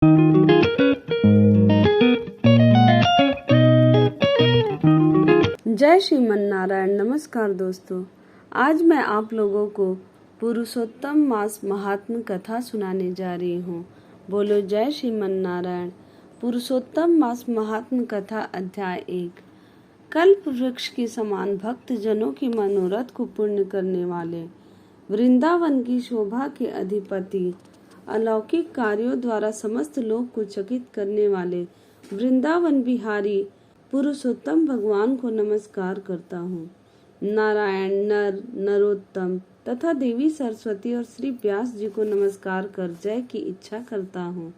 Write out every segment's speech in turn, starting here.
जय श्रीमन नारायण। नमस्कार दोस्तों, आज मैं आप लोगों को पुरुषोत्तम मास महात्म कथा सुनाने जा रही हूँ। बोलो जय श्रीमन नारायण। पुरुषोत्तम मास महात्म कथा अध्याय 1। कल्प वृक्ष के समान भक्त जनों के मनोरथ को पूर्ण करने वाले, वृंदावन की शोभा के अधिपति, अलौकिक कार्यों द्वारा समस्त लोक को चकित करने वाले वृंदावन बिहारी पुरुषोत्तम भगवान को नमस्कार करता हूँ। नारायण, नर, नरोत्तम तथा देवी सरस्वती और श्री व्यास जी को नमस्कार कर जय की इच्छा करता हूँ।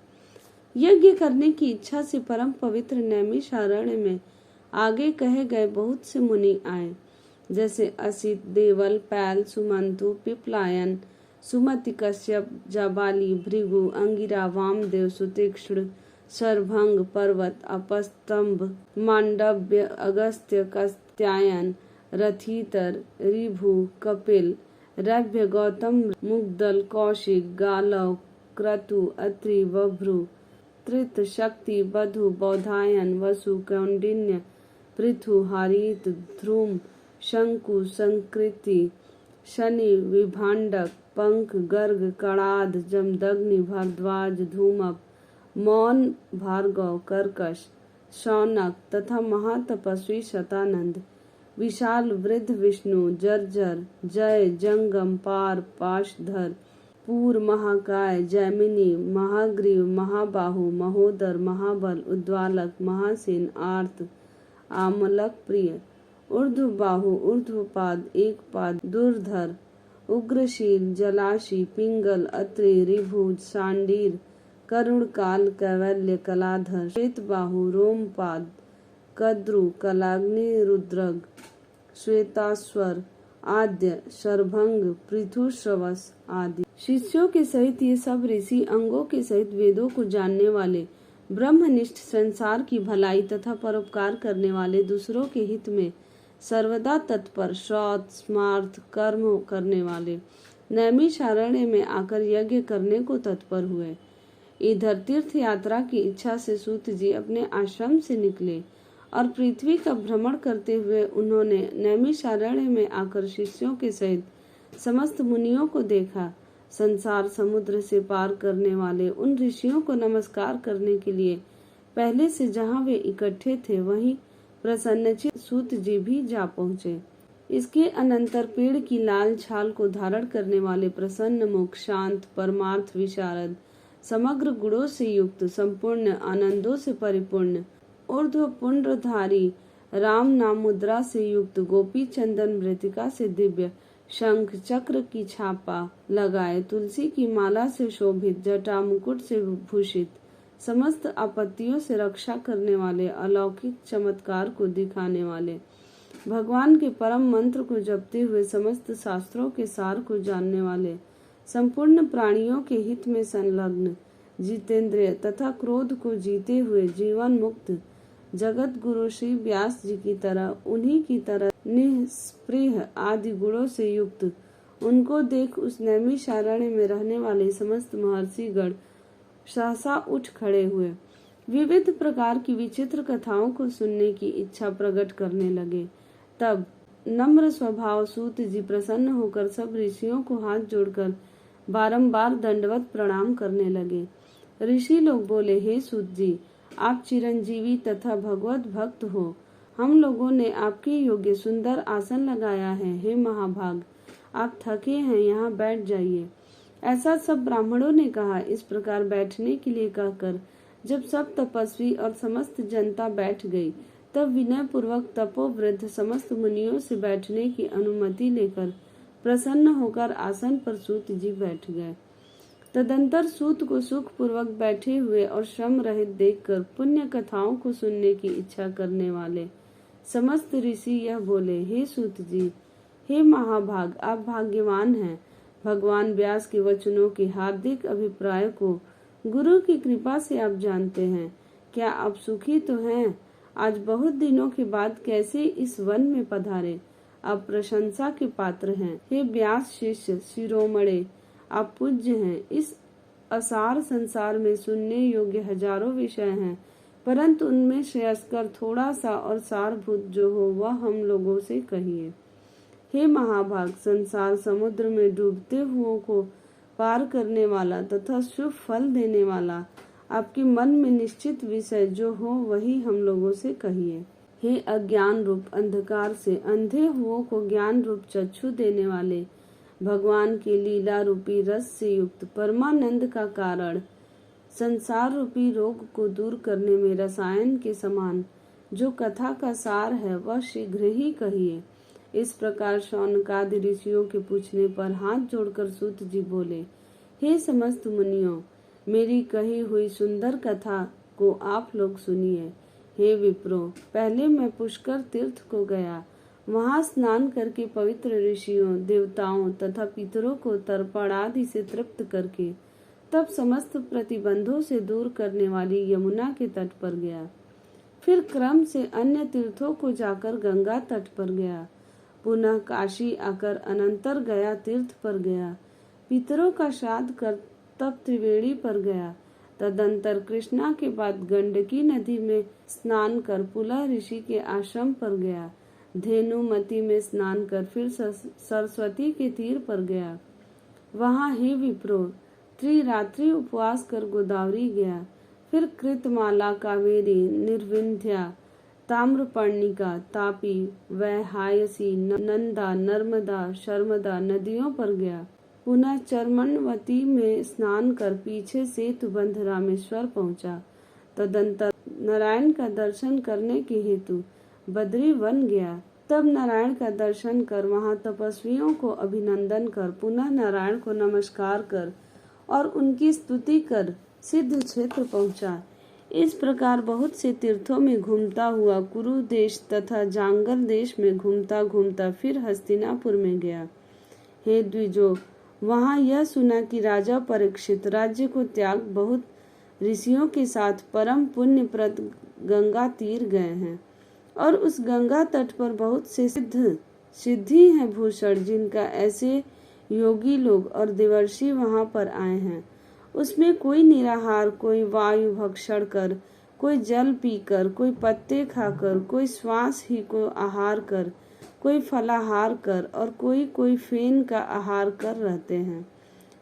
यज्ञ करने की इच्छा से परम पवित्र नैमिषारण्य में आगे कहे गए बहुत से मुनि आए, जैसे असित, देवल, पैल, सुमंतु, पिपलायन, सुमति, कश्यप, जाबाली, भृगु, अंगिरा, वामदेव, सुतीक्ष्ण, शरभंग, पर्वत, अपस्तंभ, मांडव्य, अगस्त्य, कात्यायन, रथितर, ऋभु, कपिल, रभ्य, गौतम, मुग्दल, कौशिक, गालव, क्रतु, अत्रि, बभ्रु, त्रित, शक्ति, बधु, बौधायन, वसु, कौंडिन्य, पृथु, हारीत, ध्रुम, शंकु, संकृति, शनि, विभांडक, पंख, गर्ग, कणाद, जमदग्नि, भारद्वाज, धूमप, मौन, भार्गव, कर्कश, शौनक तथा महातपस्वी शतानंद, विशाल, वृद्ध, विष्णु, जर्जर, जय, जंगम, पार, पाशधर, पूर, महाकाय, जैमिनी, महाग्रीव, महाबाहु, महोदर, महाबल, उद्वालक, महासेन, आर्त, आमलक, प्रिय, ऊर्ध्वबाहु, ऊर्ध्वपाद, एकपाद, दुर्धर, उग्रशील, जलाशी, पिंगल, अत्रि, ऋभु, शांडीर, करुण, काल, कैवल्य, कलाधर, श्वेतबाहु, रोमपाद, कद्रु, कलाग्नि, रुद्रग, श्वेतास्वर, आद्य, शरभंग, पृथुश्रवस आदि। शिष्यों के सहित ये सब ऋषि अंगों के सहित वेदों को जानने वाले, ब्रह्मनिष्ठ, संसार की भलाई तथा परोपकार करने वाले, दूसरों के हित में सर्वदा तत्पर, श्रौत, स्मार्थ, कर्म करने वाले, नैमिषारण्य में आकर यज्ञ करने को तत्पर हुए। इधर तीर्थ यात्रा की इच्छा से सूत जी अपने आश्रम से निकले और पृथ्वी का भ्रमण करते हुए उन्होंने नैमिषारण्य में आकर शिष्यों के सहित समस्त मुनियों को देखा। संसार समुद्र से पार करने वाले उन ऋषियों को नमस्कार करने के लिए पहले से जहाँ वे इकट्ठे थे वहीं प्रसन्नचित्त सूत जी भी जा पहुँचे। इसके अनंतर पेड़ की लाल छाल को धारण करने वाले प्रसन्न मुख, शांत, परमार्थ विशारद, समग्र गुणों से युक्त, संपूर्ण आनंदों से परिपूर्ण, ऊर्ध्व पुंड्रधारी, राम नाम मुद्रा से युक्त, गोपी चंदन मृतिका से दिव्य, शंख चक्र की छापा लगाए, तुलसी की माला से शोभित, जटा मुकुट से भूषित, समस्त आपत्तियों से रक्षा करने वाले, अलौकिक चमत्कार को दिखाने वाले, भगवान के परम मंत्र को जपते हुए समस्त शास्त्रों के सार को जानने वाले, संपूर्ण प्राणियों के हित में संलग्न, जितेंद्रिय तथा क्रोध को जीते हुए जीवन मुक्त, जगत गुरु श्री व्यास जी की तरह, उन्हीं की तरह निस्पृह आदि गुणों से युक्त, उनको देख उस नैमिषारण्य में रहने वाले समस्त महर्षि गण सहसा उठ खड़े हुए। विविध प्रकार की विचित्र कथाओं को सुनने की इच्छा प्रकट करने लगे। तब नम्र स्वभाव सूत जी प्रसन्न होकर सब ऋषियों को हाथ जोड़कर बारंबार दंडवत प्रणाम करने लगे। ऋषि लोग बोले, हे सूत जी, आप चिरंजीवी तथा भगवत भक्त हो। हम लोगों ने आपके योग्य सुंदर आसन लगाया है। हे महाभाग, आप थके हैं, यहाँ बैठ जाइए। ऐसा सब ब्राह्मणों ने कहा। इस प्रकार बैठने के लिए कहकर जब सब तपस्वी और समस्त जनता बैठ गई, तब विनय पूर्वक तपोवृद्ध समस्त मुनियों से बैठने की अनुमति लेकर प्रसन्न होकर आसन पर सूत जी बैठ गए। तदंतर सूत को सुख पूर्वक बैठे हुए और श्रम रहित देखकर पुण्य कथाओं को सुनने की इच्छा करने वाले समस्त ऋषि यह बोले, हे सूत जी, हे महाभाग, आप भाग्यवान हैं। भगवान व्यास के वचनों के हार्दिक अभिप्राय को गुरु की कृपा से आप जानते हैं। क्या आप सुखी तो हैं? आज बहुत दिनों के बाद कैसे इस वन में पधारे? आप प्रशंसा के पात्र हैं। हे व्यास शिष्य शिरोमणे, आप पूज्य हैं। इस असार संसार में सुनने योग्य हजारों विषय हैं, परंतु उनमें श्रेयस्कर थोड़ा सा और सारभूत जो हो वह हम लोगों से कहिए। हे महाभाग, संसार समुद्र में डूबते हुओं को पार करने वाला तथा शुभ फल देने वाला आपके मन में निश्चित विषय जो हो वही हम लोगों से कहिए। हे अज्ञान रूप अंधकार से अंधे हुओं को ज्ञान रूप चक्षु देने वाले, भगवान के लीला रूपी रस से युक्त परमानंद का कारण, संसार रूपी रोग को दूर करने में रसायन के समान जो कथा का सार है वह शीघ्र ही कहिए। इस प्रकार शौनकादि ऋषियों के पूछने पर हाथ जोड़कर सूत जी बोले, हे समस्त मुनियों, मेरी कही हुई सुंदर कथा को आप लोग सुनिए। हे विप्रो, पहले मैं पुष्कर तीर्थ को गया, वहां स्नान करके पवित्र ऋषियों, देवताओं तथा पितरों को तर्पण आदि से तृप्त करके तब समस्त प्रतिबंधों से दूर करने वाली यमुना के तट पर गया। फिर क्रम से अन्य तीर्थों को जाकर गंगा तट पर गया, पुनः काशी आकर अनंतर गया तीर्थ पर गया, पितरों का श्राद्ध कर तब त्रिवेणी पर गया, तदंतर कृष्णा के बाद गंडकी नदी में स्नान कर पुलह ऋषि के आश्रम पर गया, धेनुमती में स्नान कर फिर सरस्वती के तीर पर गया, वहां हे विप्रो त्रिरात्रि उपवास कर गोदावरी गया, फिर कृतमाला, कावेरी, निर्विंध्या, ताम्रपर्णिका, तापी, वैहायसी, नंदा, नर्मदा, शर्मदा नदियों पर गया, पुनः चरमनवती में स्नान कर पीछे सेतुबंध रामेश्वर पहुंचा, तदंतर नारायण का दर्शन करने के हेतु बद्री वन गया, तब नारायण का दर्शन कर वहां तपस्वियों को अभिनंदन कर पुनः नारायण को नमस्कार कर और उनकी स्तुति कर सिद्ध क्षेत्र पहुंचा। इस प्रकार बहुत से तीर्थों में घूमता हुआ कुरु देश तथा जांगर देश में घूमता घूमता फिर हस्तिनापुर में गया। हे द्विजो, वहां यह सुना कि राजा परीक्षित राज्य को त्याग बहुत ऋषियों के साथ परम पुण्यप्रद गंगा तीर गए हैं और उस गंगा तट पर बहुत से सिद्धि हैं भूषण, जिनका ऐसे योगी लोग और देवर्षि वहां पर आए हैं। उसमें कोई निराहार, कोई वायु भक्षण कर, कोई जल पीकर, कोई पत्ते खाकर, कोई श्वास ही को आहार कर, कोई फलाहार कर और कोई फेन का आहार कर रहते हैं।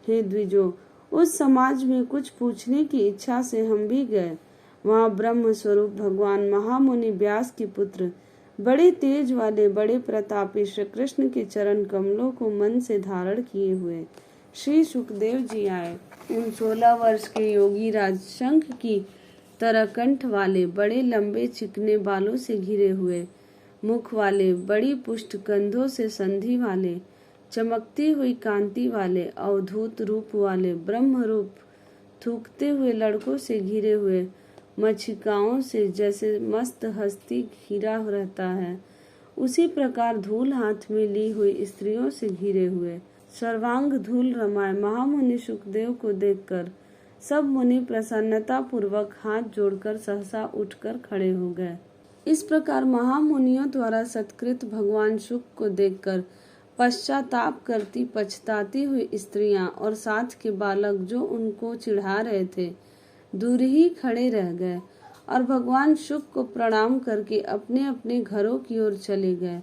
हे द्विजो, उस समाज में कुछ पूछने की इच्छा से हम भी गए। वहाँ ब्रह्म स्वरूप भगवान महामुनि व्यास के पुत्र, बड़े तेज वाले, बड़े प्रतापी श्री कृष्ण के चरण कमलों को मन से धारण किए हुए श्री सुखदेव जी आए। उन 16 वर्ष के योगी राज शंख की तरह कंठ वाले, बड़े लंबे चिकने बालों से घिरे हुए मुख वाले, बड़ी पुष्ट कंधों से संधि वाले, चमकती हुई कांति वाले, अवधूत रूप वाले, ब्रह्म रूप थूकते हुए लड़कों से घिरे हुए, मच्छिकाओं से जैसे मस्त हस्ती घिरा रहता है, उसी प्रकार धूल हाथ में ली हुई स्त्रियों से घिरे हुए, सर्वांग धूल रमाए महामुनि सुखदेव को देखकर सब मुनि प्रसन्नता पूर्वक हाथ जोड़कर सहसा उठकर खड़े हो गए। इस प्रकार महामुनियों द्वारा सत्कृत भगवान शुक को देखकर पश्चाताप करती पछताती हुई स्त्रियां और साथ के बालक जो उनको चिढ़ा रहे थे दूर ही खड़े रह गए और भगवान शुक को प्रणाम करके अपने अपने घरों की ओर चले गए।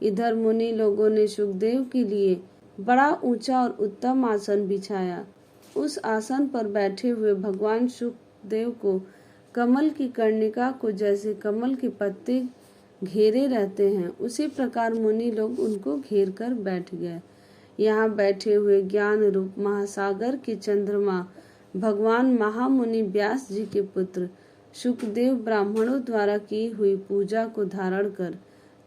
इधर मुनि लोगों ने सुखदेव के लिए बड़ा ऊंचा और उत्तम आसन बिछाया। उस आसन पर बैठे हुए भगवान सुखदेव को कमल की कर्णिका को जैसे कमल के पत्ते घेरे रहते हैं, उसी प्रकार मुनि लोग उनको घेर कर बैठ गए। यहाँ बैठे हुए ज्ञान रूप महासागर के चंद्रमा भगवान महामुनि व्यास जी के पुत्र सुखदेव ब्राह्मणों द्वारा की हुई पूजा को धारण कर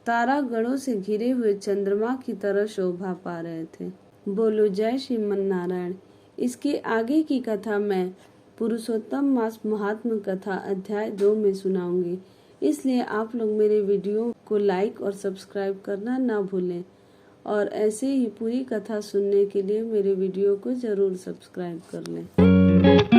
तारा गणों से घिरे हुए चंद्रमा की तरह शोभा पा रहे थे। बोलो जय श्रीमन नारायण। इसके आगे की कथा मैं पुरुषोत्तम मास महात्म कथा अध्याय 2 में सुनाऊंगी, इसलिए आप लोग मेरे वीडियो को लाइक और सब्सक्राइब करना ना भूलें और ऐसे ही पूरी कथा सुनने के लिए मेरे वीडियो को जरूर सब्सक्राइब कर लें।